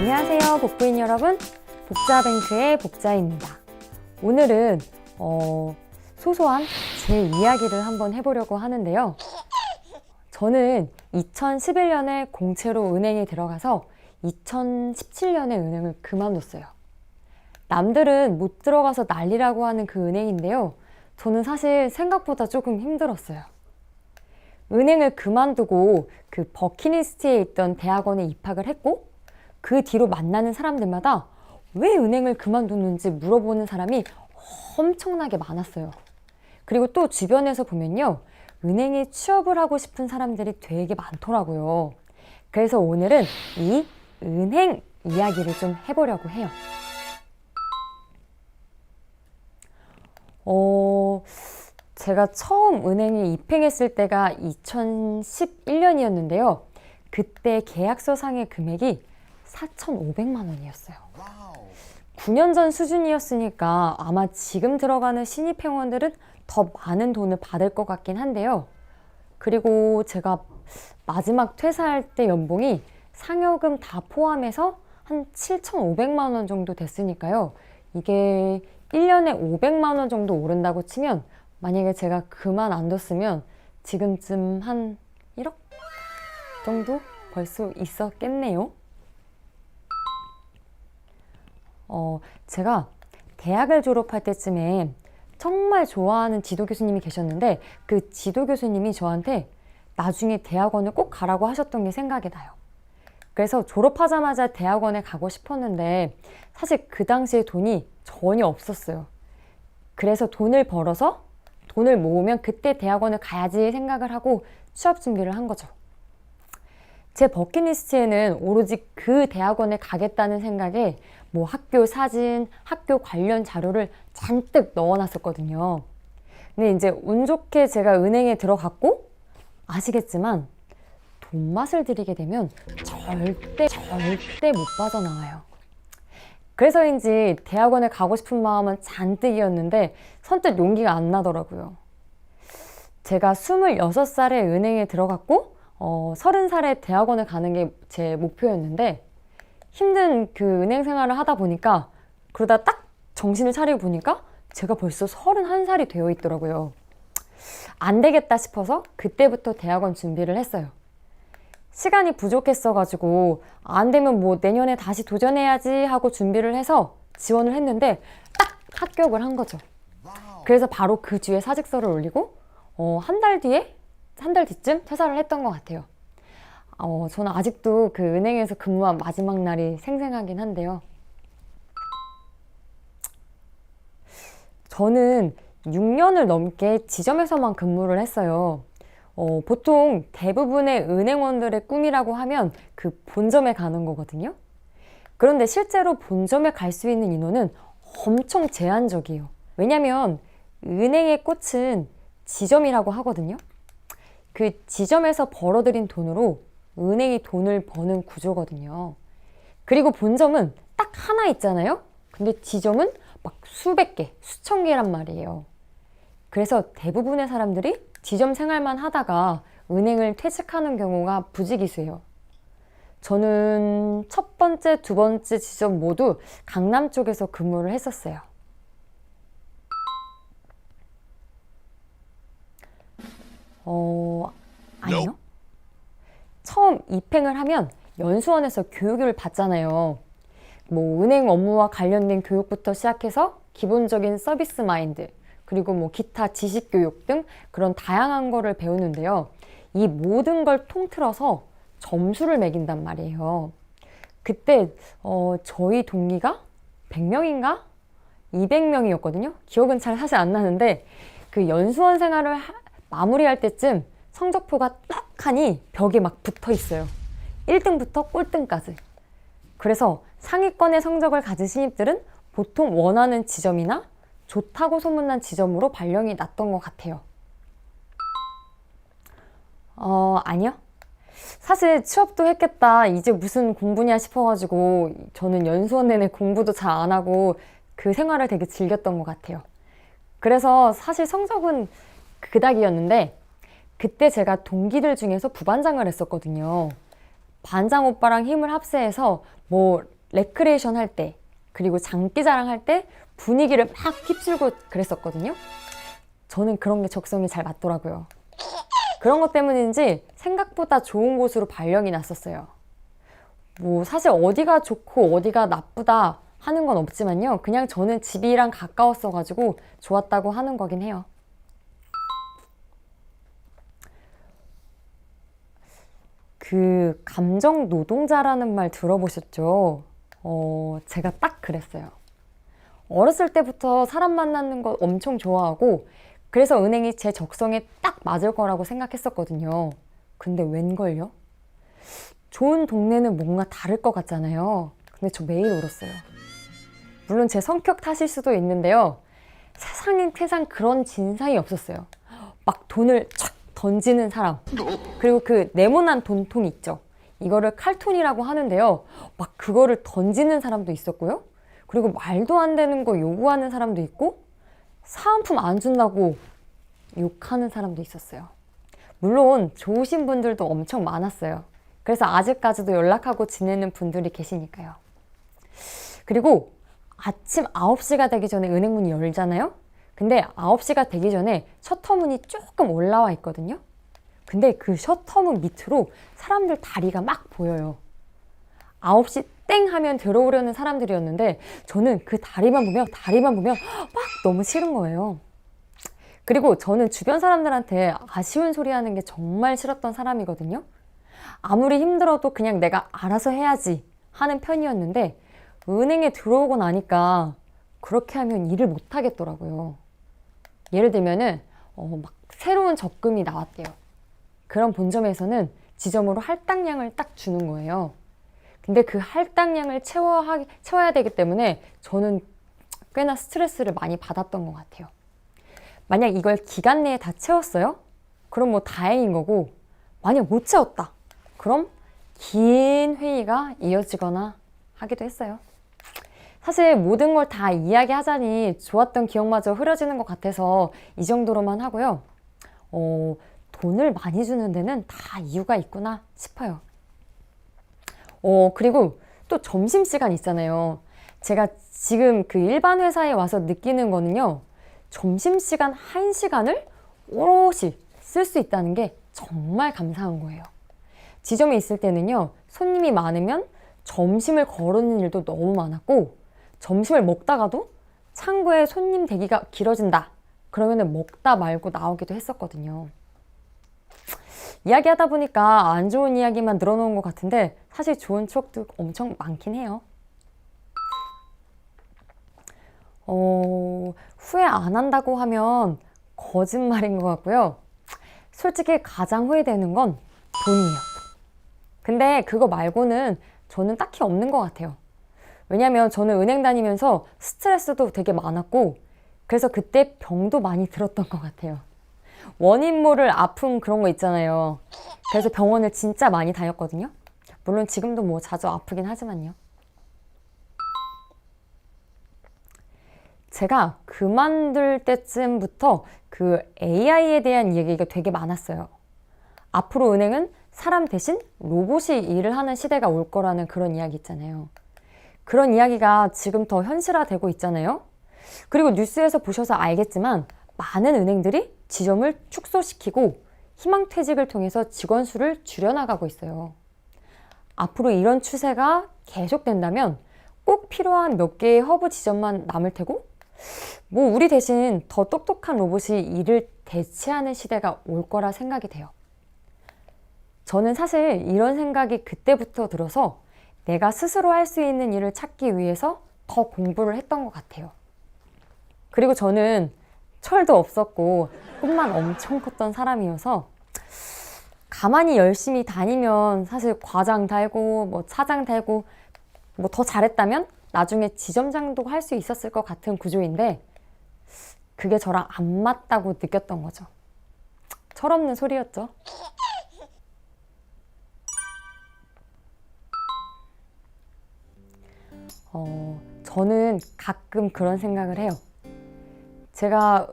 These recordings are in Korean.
안녕하세요, 복부인 여러분. 복자뱅크의 복자입니다. 오늘은 소소한 제 이야기를 한번 해보려고 하는데요. 저는 2011년에 공채로 은행에 들어가서 2017년에 은행을 그만뒀어요. 남들은 못 들어가서 난리라고 하는 그 은행인데요. 저는 사실 생각보다 조금 힘들었어요. 은행을 그만두고 그 버킷리스트에 있던 대학원에 입학을 했고, 그 뒤로 만나는 사람들마다 왜 은행을 그만뒀는지 물어보는 사람이 엄청나게 많았어요. 그리고 또 주변에서 보면요, 은행에 취업을 하고 싶은 사람들이 되게 많더라고요. 그래서 오늘은 이 은행 이야기를 좀 해보려고 해요. 제가 처음 은행에 입행했을 때가 2011년이었는데요. 그때 계약서 상의 금액이 4,500만 원이었어요. 9년 전 수준이었으니까 아마 지금 들어가는 신입 회원들은 더 많은 돈을 받을 것 같긴 한데요. 그리고 제가 마지막 퇴사할 때 연봉이 상여금 다 포함해서 한 7,500만 원 정도 됐으니까요. 이게 1년에 500만 원 정도 오른다고 치면, 만약에 제가 그만 안 뒀으면 지금쯤 한 1억 정도 벌 수 있었겠네요. 제가 대학을 졸업할 때쯤에 정말 좋아하는 지도 교수님이 계셨는데, 그 지도 교수님이 저한테 나중에 대학원을 꼭 가라고 하셨던 게 생각이 나요. 그래서 졸업하자마자 대학원에 가고 싶었는데 사실 그 당시에 돈이 전혀 없었어요. 그래서 돈을 벌어서 돈을 모으면 그때 대학원을 가야지 생각을 하고 취업 준비를 한 거죠. 제 버킷리스트에는 오로지 그 대학원에 가겠다는 생각에 뭐 학교 사진, 학교 관련 자료를 잔뜩 넣어놨었거든요. 근데 이제 운 좋게 제가 은행에 들어갔고, 아시겠지만 돈 맛을 들이게 되면 절대 못 빠져나와요. 그래서인지 대학원에 가고 싶은 마음은 잔뜩이었는데 선뜻 용기가 안 나더라고요. 제가 26살에 은행에 들어갔고 30살에 대학원을 가는 게 제 목표였는데, 힘든 그 은행 생활을 하다 보니까, 그러다 딱 정신을 차리고 보니까 제가 벌써 31살이 되어 있더라고요. 안 되겠다 싶어서 그때부터 대학원 준비를 했어요. 시간이 부족했어가지고 안 되면 뭐 내년에 다시 도전해야지 하고 준비를 해서 지원을 했는데 딱 합격을 한 거죠. 그래서 바로 그 뒤에 사직서를 올리고 한 달 뒤쯤 퇴사를 했던 것 같아요. 저는 아직도 그 은행에서 근무한 마지막 날이 생생하긴 한데요. 저는 6년을 넘게 지점에서만 근무를 했어요. 보통 대부분의 은행원들의 꿈이라고 하면 그 본점에 가는 거거든요. 그런데 실제로 본점에 갈 수 있는 인원은 엄청 제한적이에요. 왜냐면 은행의 꽃은 지점이라고 하거든요. 그 지점에서 벌어들인 돈으로 은행이 돈을 버는 구조거든요. 그리고 본점은 딱 하나 있잖아요. 근데 지점은 막 수백 개, 수천 개란 말이에요. 그래서 대부분의 사람들이 지점 생활만 하다가 은행을 퇴직하는 경우가 부지기수예요. 저는 첫 번째, 두 번째 지점 모두 강남 쪽에서 근무를 했었어요. 아니요. 처음 입행을 하면 연수원에서 교육을 받잖아요. 뭐 은행 업무와 관련된 교육부터 시작해서 기본적인 서비스 마인드, 그리고 뭐 기타 지식 교육 등 그런 다양한 거를 배우는데요. 이 모든 걸 통틀어서 점수를 매긴단 말이에요. 그때 저희 동기가 100명인가? 200명이었거든요. 기억은 잘 사실 안 나는데, 그 연수원 생활을 마무리할 때쯤 성적표가 떡하니 벽에 막 붙어 있어요. 1등부터 꼴등까지. 그래서 상위권의 성적을 가진 신입들은 보통 원하는 지점이나 좋다고 소문난 지점으로 발령이 났던 것 같아요. 아니요. 사실 취업도 했겠다, 이제 무슨 공부냐 싶어가지고 저는 연수원 내내 공부도 잘 안 하고 그 생활을 되게 즐겼던 것 같아요. 그래서 사실 성적은 그닥이었는데, 그때 제가 동기들 중에서 부반장을 했었거든요. 반장 오빠랑 힘을 합세해서 뭐 레크레이션 할 때, 그리고 장기자랑 할 때 분위기를 막 휩쓸고 그랬었거든요. 저는 그런 게 적성이 잘 맞더라고요. 그런 것 때문인지 생각보다 좋은 곳으로 발령이 났었어요. 뭐 사실 어디가 좋고 어디가 나쁘다 하는 건 없지만요. 그냥 저는 집이랑 가까웠어가지고 좋았다고 하는 거긴 해요. 그 감정 노동자라는 말 들어보셨죠? 제가 딱 그랬어요. 어렸을 때부터 사람 만나는 거 엄청 좋아하고 그래서 은행이 제 적성에 딱 맞을 거라고 생각했었거든요. 근데 웬걸요? 좋은 동네는 뭔가 다를 것 같잖아요. 근데 저 매일 울었어요. 물론 제 성격 탓일 수도 있는데요. 세상엔 세상 그런 진상이 없었어요. 막 돈을 촥 던지는 사람. 그리고 그 네모난 돈통 있죠. 이거를 칼톤이라고 하는데요. 막 그거를 던지는 사람도 있었고요. 그리고 말도 안 되는 거 요구하는 사람도 있고 사은품 안 준다고 욕하는 사람도 있었어요. 물론 좋으신 분들도 엄청 많았어요. 그래서 아직까지도 연락하고 지내는 분들이 계시니까요. 그리고 아침 9시가 되기 전에 은행문이 열잖아요? 근데 9시가 되기 전에 셔터문이 조금 올라와 있거든요. 근데 그 셔터문 밑으로 사람들 다리가 막 보여요. 9시 땡 하면 들어오려는 사람들이었는데 저는 그 다리만 보면 막 너무 싫은 거예요. 그리고 저는 주변 사람들한테 아쉬운 소리 하는 게 정말 싫었던 사람이거든요. 아무리 힘들어도 그냥 내가 알아서 해야지 하는 편이었는데 은행에 들어오고 나니까 그렇게 하면 일을 못 하겠더라고요. 예를 들면은 막 새로운 적금이 나왔대요. 그런 본점에서는 지점으로 할당량을 딱 주는 거예요. 근데 그 할당량을 채워야 되기 때문에 저는 꽤나 스트레스를 많이 받았던 것 같아요. 만약 이걸 기간 내에 다 채웠어요? 그럼 뭐 다행인 거고, 만약 못 채웠다. 그럼 긴 회의가 이어지거나 하기도 했어요. 사실 모든 걸 다 이야기하자니 좋았던 기억마저 흐려지는 것 같아서 이 정도로만 하고요. 돈을 많이 주는 데는 다 이유가 있구나 싶어요. 그리고 또 점심시간 있잖아요. 제가 지금 그 일반 회사에 와서 느끼는 거는요. 점심시간 1시간을 오롯이 쓸 수 있다는 게 정말 감사한 거예요. 지점에 있을 때는요. 손님이 많으면 점심을 거르는 일도 너무 많았고 점심을 먹다가도 창구에 손님 대기가 길어진다. 그러면은 먹다 말고 나오기도 했었거든요. 이야기하다 보니까 안 좋은 이야기만 늘어놓은 것 같은데 사실 좋은 추억도 엄청 많긴 해요. 후회 안 한다고 하면 거짓말인 것 같고요. 솔직히 가장 후회되는 건 돈이에요. 근데 그거 말고는 저는 딱히 없는 것 같아요. 왜냐면 저는 은행 다니면서 스트레스도 되게 많았고 그래서 그때 병도 많이 들었던 것 같아요. 원인 모를 아픔 그런 거 있잖아요. 그래서 병원을 진짜 많이 다녔거든요. 물론 지금도 뭐 자주 아프긴 하지만요. 제가 그만둘 때쯤부터 그 AI에 대한 얘기가 되게 많았어요. 앞으로 은행은 사람 대신 로봇이 일을 하는 시대가 올 거라는 그런 이야기 있잖아요. 그런 이야기가 지금 더 현실화되고 있잖아요. 그리고 뉴스에서 보셔서 알겠지만 많은 은행들이 지점을 축소시키고 희망퇴직을 통해서 직원 수를 줄여나가고 있어요. 앞으로 이런 추세가 계속된다면 꼭 필요한 몇 개의 허브 지점만 남을 테고 뭐 우리 대신 더 똑똑한 로봇이 일을 대체하는 시대가 올 거라 생각이 돼요. 저는 사실 이런 생각이 그때부터 들어서 내가 스스로 할 수 있는 일을 찾기 위해서 더 공부를 했던 것 같아요. 그리고 저는 철도 없었고 꿈만 엄청 컸던 사람이어서 가만히 열심히 다니면 사실 과장 달고 뭐 차장 달고 뭐 더 잘했다면 나중에 지점장도 할 수 있었을 것 같은 구조인데 그게 저랑 안 맞다고 느꼈던 거죠. 철없는 소리였죠. 저는 가끔 그런 생각을 해요. 제가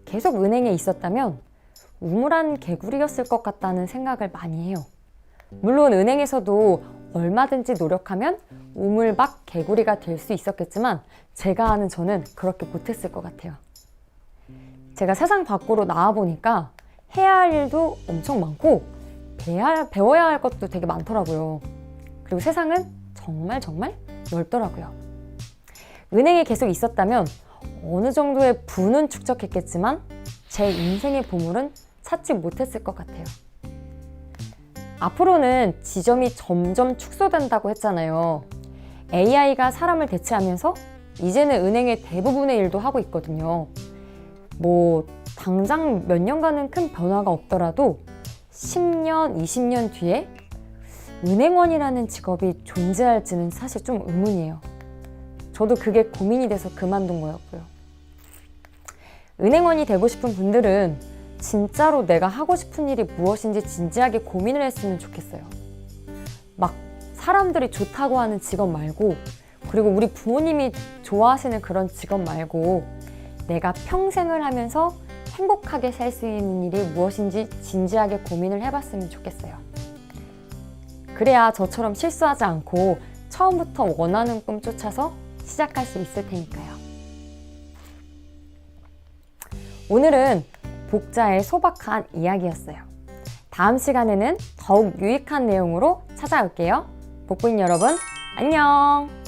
계속 은행에 있었다면 우물안 개구리였을 것 같다는 생각을 많이 해요. 물론 은행에서도 얼마든지 노력하면 우물박 개구리가 될 수 있었겠지만 제가 아는 저는 그렇게 못했을 것 같아요. 제가 세상 밖으로 나와보니까 해야 할 일도 엄청 많고 배워야 할 것도 되게 많더라고요. 그리고 세상은 정말 넓더라고요. 은행에 계속 있었다면 어느 정도의 부는 축적했겠지만 제 인생의 보물은 찾지 못했을 것 같아요. 앞으로는 지점이 점점 축소된다고 했잖아요. AI가 사람을 대체하면서 이제는 은행의 대부분의 일도 하고 있거든요. 뭐 당장 몇 년간은 큰 변화가 없더라도 10년, 20년 뒤에 은행원이라는 직업이 존재할지는 사실 좀 의문이에요. 저도 그게 고민이 돼서 그만둔 거였고요. 은행원이 되고 싶은 분들은 진짜로 내가 하고 싶은 일이 무엇인지 진지하게 고민을 했으면 좋겠어요. 막 사람들이 좋다고 하는 직업 말고, 그리고 우리 부모님이 좋아하시는 그런 직업 말고 내가 평생을 하면서 행복하게 살 수 있는 일이 무엇인지 진지하게 고민을 해봤으면 좋겠어요. 그래야 저처럼 실수하지 않고 처음부터 원하는 꿈 쫓아서 시작할 수 있을 테니까요. 오늘은 복자의 소박한 이야기였어요. 다음 시간에는 더욱 유익한 내용으로 찾아올게요. 복부인 여러분, 안녕!